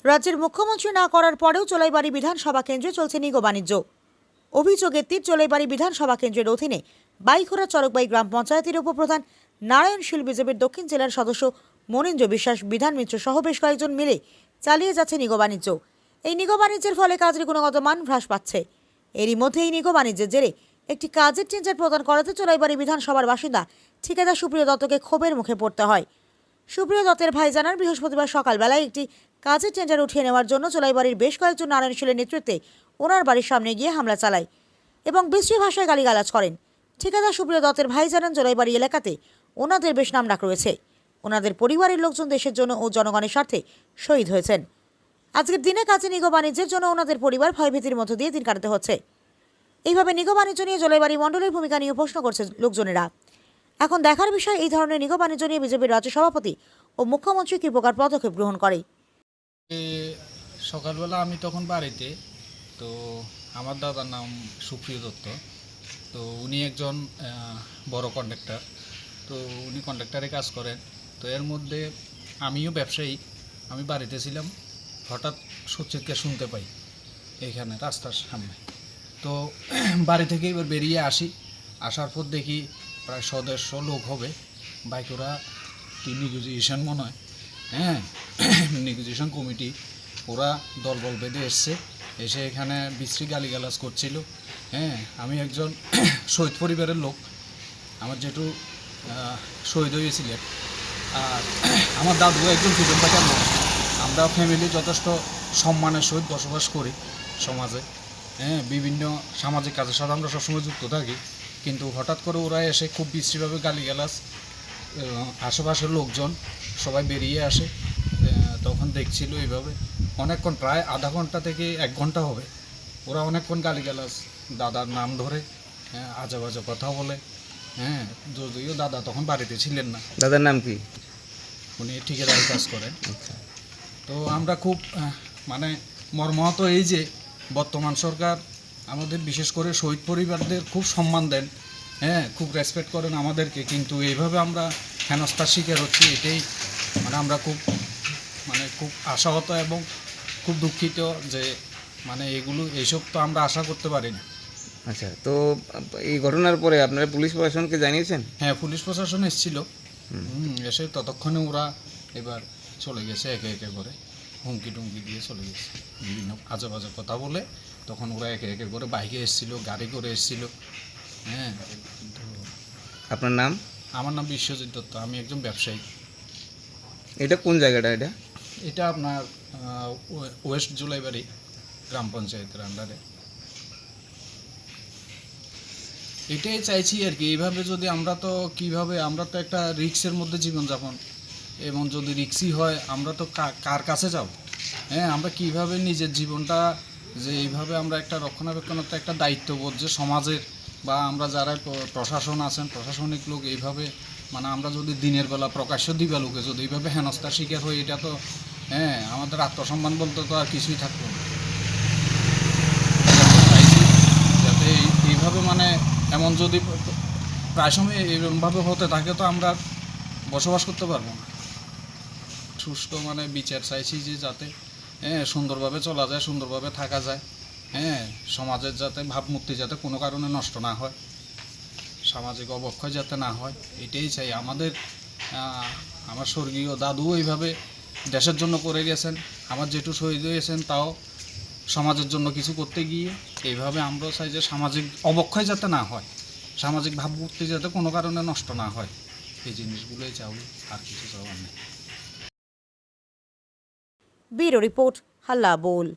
রাজ্যের মুখ্যমন্ত্রী না করার পরেও চোলাইবাড়ি বিধানসভা কেন্দ্রে চলছে নিগো বাণিজ্য। অভিযোগের তীর চোলাইবাড়ি বিধানসভা কেন্দ্রের অধীনে বাইখোরা চরকবাই গ্রাম পঞ্চায়েতের উপপ্রধান নারায়ণশীল বিজেপির দক্ষিণ জেলার সদস্য মনীন্দ্র বিশ্বাস, বিধান মিত্র সহ বেশ কয়েকজন মিলে চালিয়ে যাচ্ছে নিগো বাণিজ্য। এই নিগো বাণিজ্যের ফলে কাজের গুণগত মান হ্রাস পাচ্ছে। এরই মধ্যে এই নিগো বাণিজ্যের জেরে একটি কাজের টেন্ডার প্রদান করাতে চোলাইবাড়ি বিধানসভার বাসিন্দা ঠিকাদার সুপ্রিয় দত্তকে ক্ষোভের মুখে পড়তে হয়। সুপ্রিয় দত্তের ভাই জানান, বৃহস্পতিবার সকালবেলায় একটি কাজের টেন্ডার উঠিয়ে নেওয়ার জন্য চোলাইবাড়ির বেশ কয়েকজন নারায়ণশীলের নেতৃত্বে ওনার বাড়ির সামনে গিয়ে হামলা চালায় এবং বিশ্রী ভাষায় গালিগালাজ করেন। ঠিকাদার সুপ্রিয় দত্তের ভাই জানান, চোলাইবাড়ি এলাকাতে ওনাদের বেশ নামডাক রয়েছে। ওনাদের পরিবারের লোকজন দেশের জন্য ও জনগণের স্বার্থে শহীদ হয়েছেন। আজকের দিনে কাজে নিগো বাণিজ্যের জন্য ওনাদের পরিবার ভয়ভীতির মধ্য দিয়ে দিন কাটাতে হচ্ছে। এইভাবে নিগো বাণিজ্য নিয়ে চোলাইবাড়ি মণ্ডলের ভূমিকা নিয়ে প্রশ্ন করছে লোকজনেরা। এখন দেখার বিষয় এই ধরনের নিগো বাণিজ্য নিয়ে বিজেপির রাজ্য সভাপতি ও মুখ্যমন্ত্রী কি প্রকার পদক্ষেপ গ্রহণ করে। সকালবেলা আমি তখন বাড়িতে, তো আমার দাদার নাম সুপ্রিয় দত্ত, তো উনি একজন বড় কন্ডাক্টর, তো উনি কন্ডাক্টরে কাজ করেন। তো এর মধ্যে আমিও ব্যবসায়ী, আমি বাড়িতে ছিলাম, হঠাৎ সুচিৎকার শুনতে পাই এইখানে রাস্তার সামনে। তো বাড়ি থেকে এবার বেরিয়ে আসি, আসার পর দেখি প্রায় 150 লোক হবে, বাইকরা কি নেগোসিয়েশন মনে হয়, নেগোসিয়েশন কমিটি, ওরা দলবল বেঁধে এসে এখানে বিশ্রী গালিগালাজ করছিল। আমি একজন শহীদ পরিবারের লোক, আমার যেটু শহীদ হয়েছিলেন, আর আমার দাদু একজন ফ্রিডম ফাইটার লোক। আমরা ফ্যামিলি যথেষ্ট সম্মানের সহিত বসবাস করি সমাজে, বিভিন্ন সামাজিক কাজের সাথে আমরা সবসময় যুক্ত থাকি। কিন্তু হঠাৎ করে ওরা এসে খুব বিশ্রীভাবে গালিগালাজ, আশেপাশের লোকজন সবাই বেরিয়ে আসে, তখন দেখছিল এইভাবে অনেকক্ষণ, প্রায় আধা ঘন্টা থেকে 1 ঘন্টা হবে। ওরা অনেকক্ষণ গালিগালাজ, দাদার নাম ধরে আজে বাজে কথা বলে। যদিও দাদা তখন বাড়িতে ছিলেন না। দাদার নাম কি? উনি ঠিকাদারি কাজ করেন। তো আমরা খুব মানে মর্মাহত এই যে বর্তমান সরকার আমাদের বিশেষ করে শহীদ পরিবারদের খুব সম্মান দেন, খুব রেসপেক্ট করেন আমাদেরকে, কিন্তু এইভাবে আমরা হেনস্থার শিকার হচ্ছি। এটাই আমরা খুব আশাহত এবং খুব দুঃখিত যে এইসব তো আমরা আশা করতে পারি না। আচ্ছা, তো এই ঘটনার পরে আপনারা পুলিশ প্রশাসনকে জানিয়েছেন? হ্যাঁ, পুলিশ প্রশাসন এসেছিল, এসে ততক্ষণে ওরা এবার চলে গেছে, একে একে করে হুমকি টুমকি দিয়ে চলে গেছে, বিভিন্ন আজে বাজে কথা বলে। তখন ওরা একে একে করে বাইকে এসেছিলো, গাড়ি করে এসেছিলো। আপনার নাম? আমার নাম বিশ্বজিৎ দত্ত, আমি একজন ব্যবসায়ী। এটা কোন জায়গাটা? এটা আপনার ওয়েস্ট জুলাইবাড়ি গ্রাম পঞ্চায়েতের আন্ডারে। এটাই চাইছি আর কি, এইভাবে যদি আমরা তো একটা রিক্সের মধ্যে জীবনযাপন, এবং যদি রিক্সই হয় আমরা তো কার কাছে যাব? আমরা কিভাবে নিজের জীবনটা, যে এইভাবে আমরা একটা রক্ষণাবেক্ষণের তো একটা দায়িত্ববোধ যে সমাজের, বা আমরা যারা প্রশাসন আছেন, প্রশাসনিক লোক, এইভাবে আমরা যদি দিনের বেলা প্রকাশ্য দিবালোকে যদি এইভাবে হেনস্থার শিকার হই, এটা তো আমাদের আত্মসম্মান বলতে তো আর কিছুই থাকবে না। যাতে এইভাবে এমন যদি প্রায় সময় এরকমভাবে হতে থাকে, তো আমরা বসবাস করতে পারবো না। সুষ্ঠু বিচার চাইছি, যে যাতে সুন্দরভাবে চলা যায়, সুন্দরভাবে থাকা যায়, সমাজের যাতে ভাবমূর্তি যাতে কোনো কারণে নষ্ট না হয়, সামাজিক অবক্ষয় যাতে না হয়, এটাই চাই। আমার স্বর্গীয় দাদু এইভাবে দেশের জন্য করে গেছেন, আমার যেটু শহীদ হয়েছেন তাও সমাজের জন্য কিছু করতে গিয়ে। এইভাবে আমরাও চাই যে সামাজিক অবক্ষয় যাতে না হয়, সামাজিক ভাবমূর্তি যাতে কোনো কারণে নষ্ট না হয়, এই জিনিসগুলোই চাও, আর কিছু চাওয়ার নেই। ব্যুরো রিপোর্ট, হাল্লা বোল।